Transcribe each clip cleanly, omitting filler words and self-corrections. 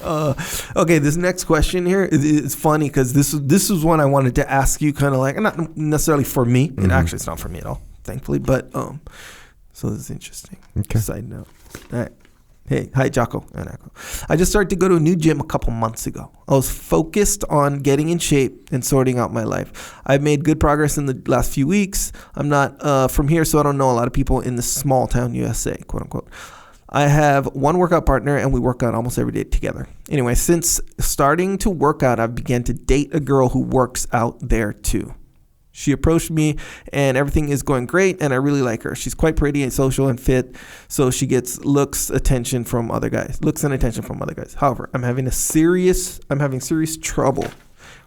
Okay, this next question here is funny because this is one I wanted to ask you, kind of like not necessarily for me. Mm-hmm. Actually, it's not for me at all, thankfully. But so this is interesting. Okay. Side note. All right. Hey, hi, Jocko and Echo. I just started to go to a new gym a couple months ago. I was focused on getting in shape and sorting out my life. I've made good progress in the last few weeks. I'm not from here, so I don't know a lot of people in this small town USA, quote unquote. I have one workout partner, and we work out almost every day together. Anyway, since starting to work out, I've began to date a girl who works out there too. She approached me, and everything is going great, and I really like her. She's quite pretty and social and fit, so she gets looks and attention from other guys. However, I'm having serious trouble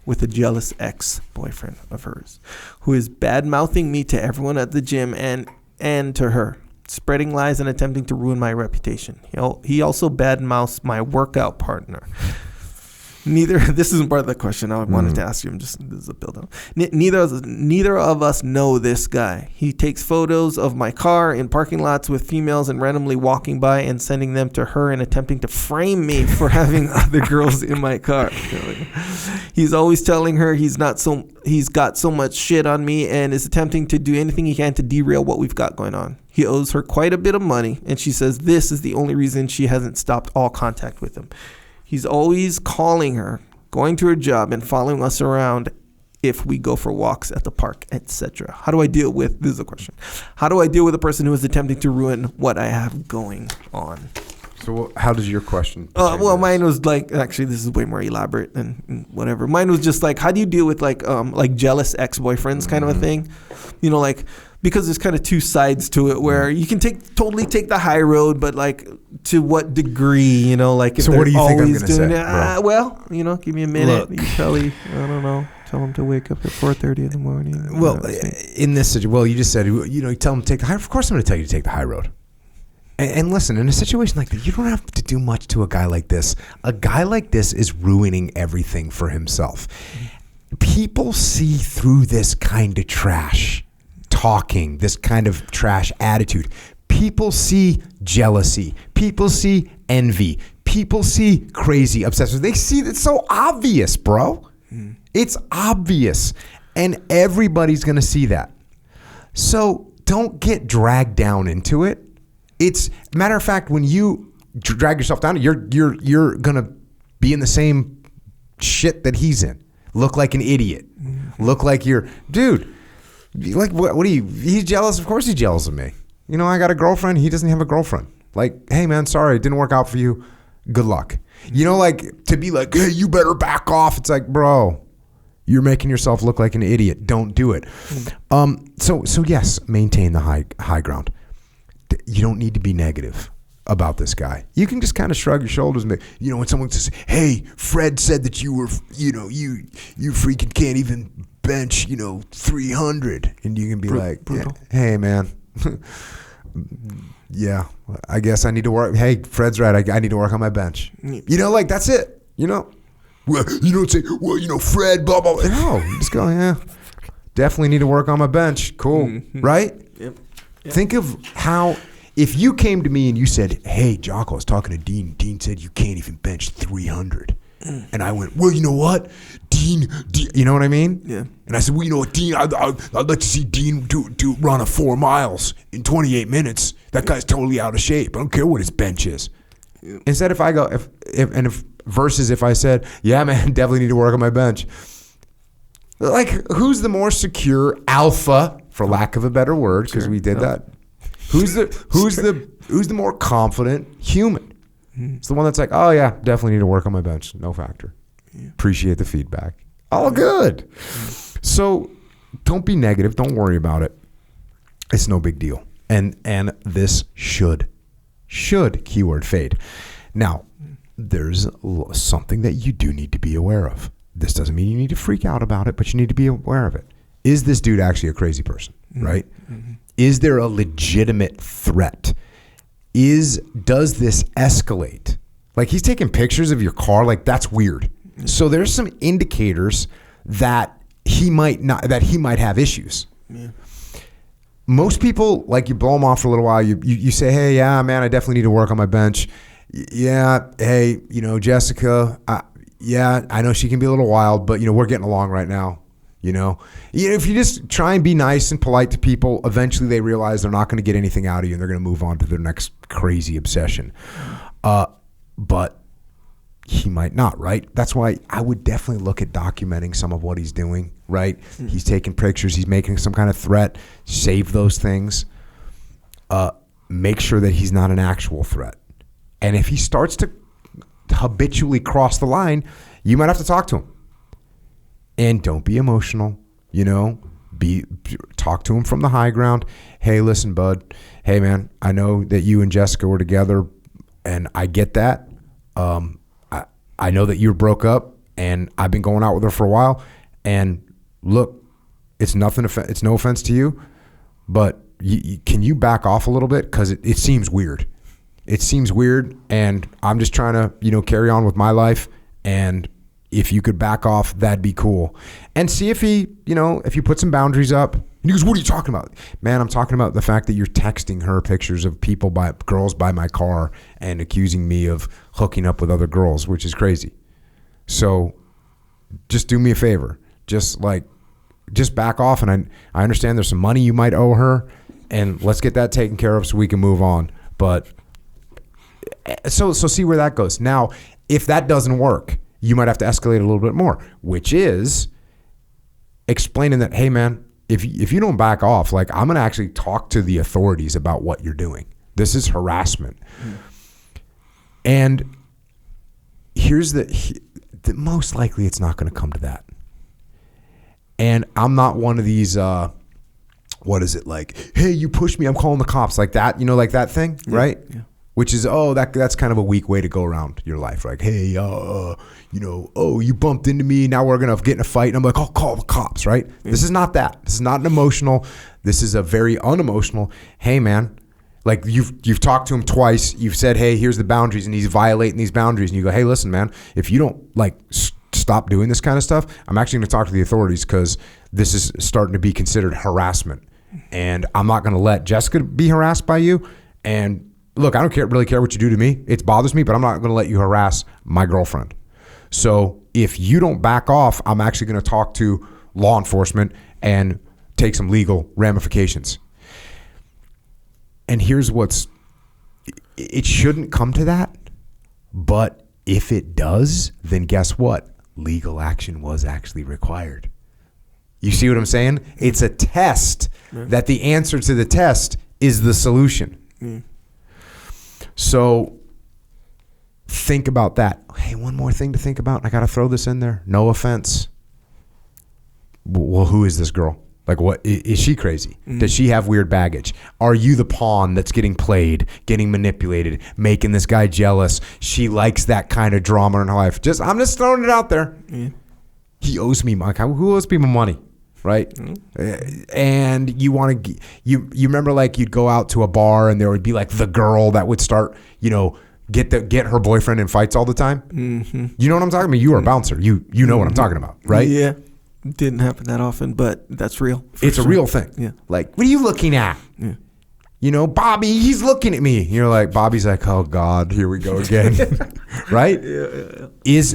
with a jealous ex-boyfriend of hers who is bad-mouthing me to everyone at the gym and to her, spreading lies and attempting to ruin my reputation. He also bad-mouths my workout partner. This isn't part of the question I wanted to ask you. This is a build-up. Neither of us know this guy. He takes photos of my car in parking lots with females and randomly walking by and sending them to her and attempting to frame me for having other girls in my car. He's always telling her he's got so much shit on me and is attempting to do anything he can to derail what we've got going on. He owes her quite a bit of money, and she says this is the only reason she hasn't stopped all contact with him. He's always calling her, going to her job, and following us around if we go for walks at the park, etc. This is a question. How do I deal with a person who is attempting to ruin what I have going on? So how does your question? Mine was like, actually, this is way more elaborate and whatever. Mine was just like, how do you deal with like jealous ex-boyfriends kind of a thing? You know, like, because there's kind of two sides to it where you can totally take the high road, but like to what degree, you know, like if so they're what do you think I'm always doing say, it. Well, you know, give me a minute. You probably, I don't know, tell them to wake up at 4:30 in the morning. Well, in this situation, you just said, you know, you tell them to take the high. Of course, I'm going to tell you to take the high road. And listen, in a situation like that, you don't have to do much to a guy like this. A guy like this is ruining everything for himself. People see through this kind of trash talking, this kind of trash attitude. People see jealousy. People see envy. People see crazy obsessions. They see it's so obvious, bro. It's obvious. And everybody's going to see that. So don't get dragged down into it. It's matter of fact, when you drag yourself down, you're gonna be in the same shit that he's in. Look like an idiot. Look like you're, dude. Like what are you? He's jealous. Of course he's jealous of me. You know, I got a girlfriend. He doesn't have a girlfriend. Like, hey man, sorry, it didn't work out for you. Good luck. You know, like to be like, hey, you better back off. It's like, bro, you're making yourself look like an idiot. Don't do it. So yes, maintain the high ground. You don't need to be negative about this guy. You can just kind of shrug your shoulders and be, you know, when someone says, hey, Fred said that you were, you know, you freaking can't even bench, you know, 300. And you can be like, yeah, hey, man. Yeah, I guess I need to work. Hey, Fred's right. I need to work on my bench. You know, like that's it. You know, well, you don't say, well, you know, Fred, blah, blah, blah. No, you just go, yeah, definitely need to work on my bench. Cool. Right? Yep. Think of how, if you came to me and you said, hey, Jocko, I was talking to Dean. Dean said you can't even bench 300. And I went, well, you know what? Dean, you know what I mean? Yeah. And I said, well, you know what, Dean, I'd like to see Dean do run a 4 miles in 28 minutes. That guy's totally out of shape. I don't care what his bench is. Yeah. Instead, if I go, versus if I said, yeah, man, definitely need to work on my bench. Like, who's the more secure alpha, for lack of a better word, because we did that. Who's the more confident human? It's the one that's like, oh yeah, definitely need to work on my bench. No factor. Yeah. Appreciate the feedback. All good. So don't be negative. Don't worry about it. It's no big deal. And this should keyword fade. Now, there's something that you do need to be aware of. This doesn't mean you need to freak out about it, but you need to be aware of it. Is this dude actually a crazy person, right? Mm-hmm. Is there a legitimate threat? Does this escalate? Like, he's taking pictures of your car, like that's weird. So there's some indicators that he might have issues. Yeah. Most people, like, you blow them off for a little while, you say, hey, yeah, man, I definitely need to work on my bench. yeah, hey, Jessica, yeah, I know she can be a little wild, but we're getting along right now. If you just try and be nice and polite to people, eventually they realize they're not going to get anything out of you and they're going to move on to their next crazy obsession. But he might not, right? That's why I would definitely look at documenting some of what he's doing, right? Mm-hmm. He's taking pictures, he's making some kind of threat, save those things. Make sure that he's not an actual threat. And if he starts to habitually cross the line, you might have to talk to him. And don't be emotional, talk to him from the high ground. Hey, listen, bud. Hey, man, I know that you and Jessica were together, and I get that. I know that you broke up, and I've been going out with her for a while. And look, it's nothing. It's no offense to you, but can you back off a little bit? Because it seems weird. It seems weird, and I'm just trying to, carry on with my life. And if you could back off, that'd be cool. And see if he, if you put some boundaries up. And he goes, what are you talking about? Man, I'm talking about the fact that you're texting her pictures of girls by my car and accusing me of hooking up with other girls, which is crazy. So just do me a favor. Just back off. And I understand there's some money you might owe her, and let's get that taken care of so we can move on. But so see where that goes. Now, if that doesn't work, you might have to escalate a little bit more, which is explaining that, hey, man, if you don't back off, I'm going to actually talk to the authorities about what you're doing. This is harassment. Mm. And here's the most likely it's not going to come to that. And I'm not one of these, what is it like? Hey, you pushed me, I'm calling the cops, like that, like that thing, yeah, right? Yeah. Which is, that's kind of a weak way to go around your life. Like, hey, you bumped into me. Now we're going to get in a fight. And I'm like, oh, call the cops, right? Yeah. This is not that. This is not an emotional. This is a very unemotional. Hey, man, you've talked to him twice. You've said, hey, here's the boundaries, and he's violating these boundaries. And you go, hey, listen, man, if you don't stop doing this kind of stuff, I'm actually going to talk to the authorities because this is starting to be considered harassment. And I'm not going to let Jessica be harassed by you. And look, I don't really care what you do to me. It bothers me, but I'm not going to let you harass my girlfriend. So if you don't back off, I'm actually going to talk to law enforcement and take some legal ramifications. And here's it shouldn't come to that, but if it does, then guess what? Legal action was actually required. You see what I'm saying? It's a test that the answer to the test is the solution. Mm. So think about that. Hey, one more thing to think about. I got to throw this in there. No offense. Well, who is this girl? What is she crazy? Mm-hmm. Does she have weird baggage? Are you the pawn that's getting played, getting manipulated, making this guy jealous? She likes that kind of drama in her life. I'm just throwing it out there. Mm-hmm. He owes me money. Who owes people money? Right? Mm-hmm. And you want to, you remember you'd go out to a bar and there would be the girl that would start, get her boyfriend in fights all the time. Mm-hmm. You know what I'm talking about? You are a bouncer. You know what I'm talking about, right? Yeah. Didn't happen that often, but that's real. It's a real thing. Yeah. What are you looking at? Yeah. Bobby, he's looking at me. You're like, Bobby's like, oh God, here we go again. Right? Yeah.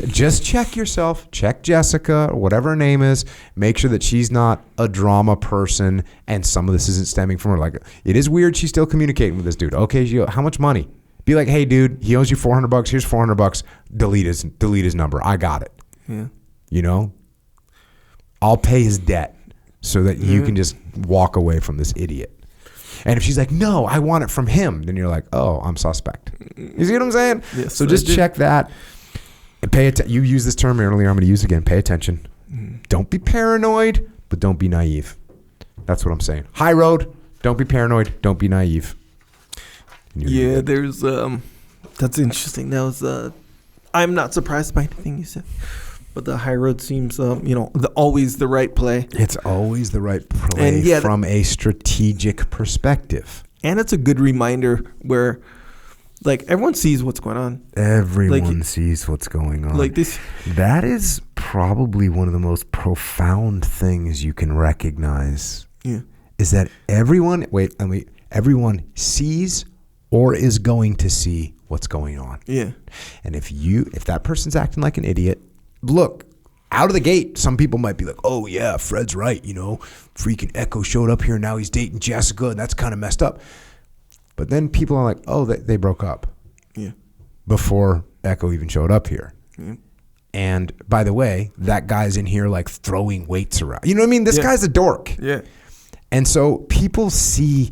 Just check yourself, check Jessica or whatever her name is, make sure that she's not a drama person and some of this isn't stemming from her. It is weird she's still communicating with this dude. Okay, how much money? Be like, hey dude, he owes you $400. Here's $400. Delete his number. I got it. Yeah. I'll pay his debt so that you can just walk away from this idiot. And if she's like, no, I want it from him, then you're like, oh, I'm suspect. You see what I'm saying? Yes, so just check that. And pay attention. You used this term earlier. I'm going to use it again. Pay attention. Don't be paranoid, but don't be naive. That's what I'm saying. High road. Don't be paranoid. Don't be naive. Yeah, there's that's interesting. That was I'm not surprised by anything you said. But the high road seems, always the right play. It's always the right play from a strategic perspective. And it's a good reminder where, everyone sees what's going on. Everyone sees what's going on. That is probably one of the most profound things you can recognize. Yeah. Is that everyone sees or is going to see what's going on. Yeah. And if that person's acting like an idiot, look, out of the gate, some people might be like, oh yeah, Fred's right, freaking Echo showed up here and now he's dating Jessica and that's kind of messed up. But then people are like, oh, they broke up. Yeah. Before Echo even showed up here. Yeah. And by the way, that guy's in here like throwing weights around. You know what I mean? This guy's a dork. Yeah. And so people see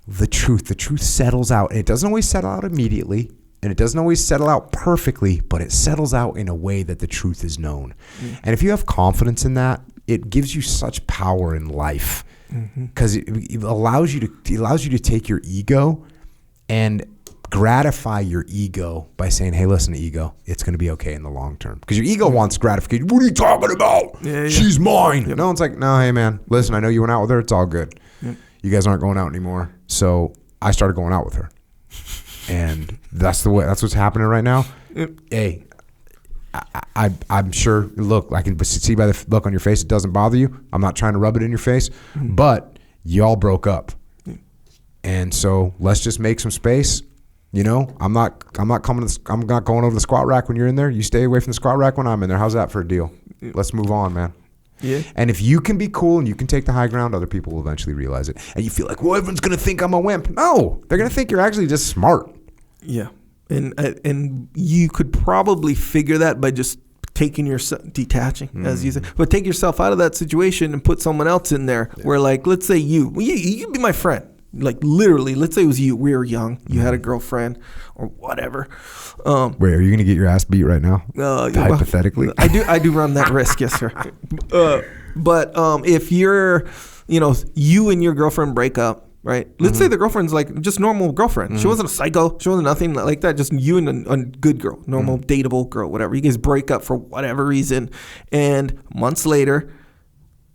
the truth. The truth settles out. And it doesn't always settle out immediately. And it doesn't always settle out perfectly, but it settles out in a way that the truth is known. Mm-hmm. And if you have confidence in that, it gives you such power in life because it allows you to take your ego and gratify your ego by saying, hey, listen, ego, it's going to be okay in the long term. Because your ego wants gratification. What are you talking about? Yeah. She's mine. Yep. No one's like, no, hey, man, listen, I know you went out with her. It's all good. Yep. You guys aren't going out anymore. So I started going out with her. And that's what's happening right now. Yep. Hey, I'm sure, look, I can see by the look on your face, it doesn't bother you. I'm not trying to rub it in your face, but y'all broke up. And so let's just make some space. I'm not going over the squat rack when you're in there. You stay away from the squat rack when I'm in there. How's that for a deal? Let's move on, man. Yeah. And if you can be cool and you can take the high ground, other people will eventually realize it. And you feel like, well, everyone's going to think I'm a wimp. No, they're going to think you're actually just smart. Yeah. And you could probably figure that by just taking yourself, detaching, as you said. But take yourself out of that situation and put someone else in there where, like, let's say you be my friend. Like, literally, let's say it was you. We were young. You had a girlfriend or whatever. Wait, are you going to get your ass beat right now? Hypothetically? I do run that risk, yes, sir. But if you're, you and your girlfriend break up, right? Let's say the girlfriend's like just normal girlfriend. She wasn't a psycho. She wasn't nothing like that. Just you and a good girl, normal dateable girl, whatever. You guys break up for whatever reason. And months later,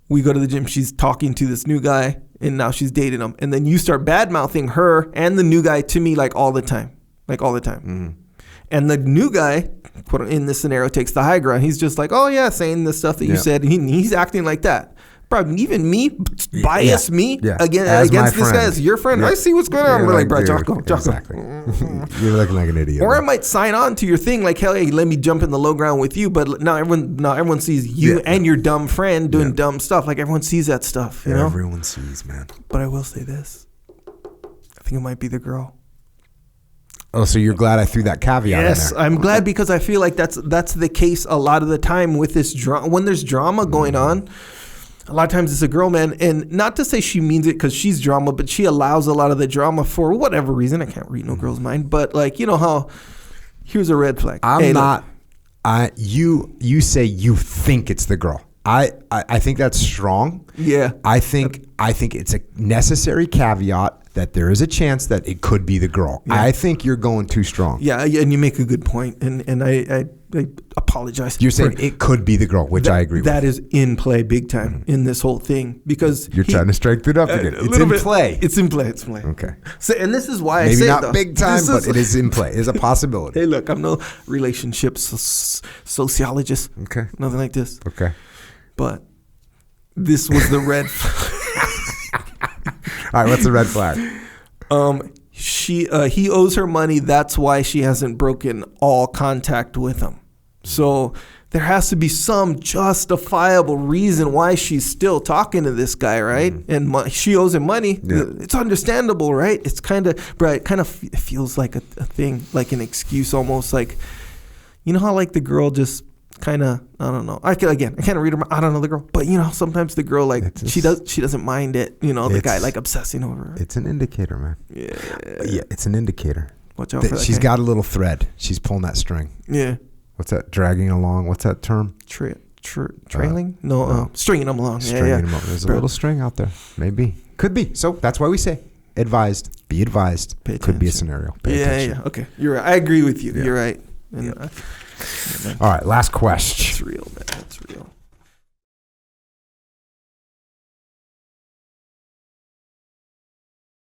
we go to the gym. She's talking to this new guy. And now she's dating him. And then you start bad-mouthing her and the new guy to me like all the time. And the new guy, in this scenario, takes the high ground. He's just like, oh, yeah, saying the stuff that you said. He's acting like that. Bro, even me, against this guy as your friend. I see what's going on. We're like, bro, Jocko. Exactly. You're looking like an idiot. Or I might sign on to your thing, like, hell, hey, let me jump in the low ground with you. But now everyone sees you and your dumb friend doing dumb stuff. Like, everyone sees that stuff. You know? Everyone sees, man. But I will say this. I think it might be the girl. Oh, so you're glad I threw that caveat in there? Yes, I'm glad because I feel like that's the case a lot of the time with this drama. When there's drama going on, a lot of times it's a girl, man. And not to say she means it because she's drama, but she allows a lot of the drama for whatever reason. I can't read no girl's mind. But, like, you know how, here's a red flag. You say you think it's the girl. I think that's strong. Yeah. I think it's a necessary caveat that there is a chance that it could be the girl. Yeah. I think you're going too strong. Yeah, and you make a good point, and I apologize. You're saying it could be the girl, which I agree with. That is in play big time in this whole thing because you're trying to strengthen it up again. It's in play. It's in play. It's in play. Okay. So, and this is why maybe I say not big time, but it is in play. It's a possibility. Hey, look, I'm no relationships sociologist. Okay. Nothing like this. Okay. But this was the red flag. All right, what's the red flag? He owes her money. That's why she hasn't broken all contact with him. So there has to be some justifiable reason why she's still talking to this guy, right? And she owes him money. Yeah. It's understandable, right? It's kind of, bro, it kind of feels like a thing, like an excuse almost. Like, you know how like the girl just kind of, I don't know. I can't read her. I don't know the girl, but sometimes the girl she doesn't mind it. The guy like obsessing over her. It's an indicator, man. Yeah, it's an indicator. Watch out for that. She's got a little thread. She's pulling that string. Yeah. What's that? Dragging along. What's that term? Trailing? No, stringing them along. Stringing them along. There's a little string out there. Maybe. Could be. So that's why we say advised. Be advised. Could be a scenario. Pay attention. Yeah. Okay. You're right. I agree with you. Yeah. You're right. All right, last question. That's real, man. That's real.